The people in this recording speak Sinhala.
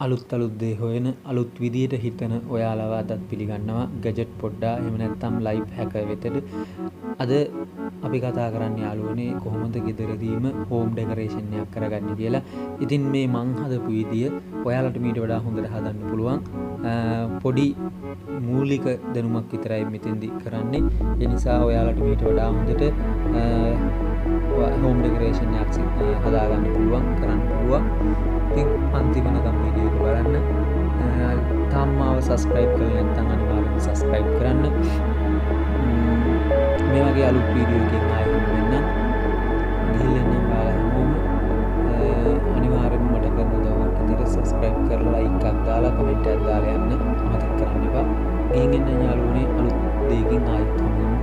අලුත් දේ හොයන අලුත් විදියට හිතන ඔයාලව අදත් පිළිගන්නවා ගැජට් පොඩ්ඩා එහෙම නැත්නම් ලයිෆ් හැකර් වෙතට. අද අපි කතා කරන්න යාළුවනේ කොහොමද ගෙදරදීම හෝම් ඩෙකරේෂන් එකක් කරගන්නේ කියලා. ඉතින් මේ මං හදපු විදිය ඔයාලට මීට වඩා හොඳට හදන්න පුළුවන්. පොඩි මූලික දැනුමක් විතරයි මෙතෙන්දි කරන්නේ. ඒ නිසා ඔයාලට මීට වඩා හොඳට හෝම් ඩෙකරේෂන් එකක් හදාගන්න පුළුවන්, කරන්න පුළුවන්. ඉතින් අන්තිම වෙනකම් වීඩියෝ එක බලන්න. තාම මාව සබ්ස්ක්‍රයිබ් කරලා නැත්නම් අනිවාර්යෙන්ම සබ්ස්ක්‍රයිබ් කරන්න. මේ වගේ අලුත් වීඩියෝ එකකින් ආයෙ හමු වෙන්නම්. ගිහින් එන්න ඔයාලා හැමෝම අනිවාර්යෙන්ම මට කරන උදව්වක් විදිහට සබ්ස්ක්‍රයිබ් කරලා ලයික් එකක් දාලා කමෙන්ට් එකක් දාලා යන්න අමතක කරන්න එපා. ගිහින් එන්න යාළුවනේ අලුත් දෙයකින් ආයෙත් හමු වෙමු.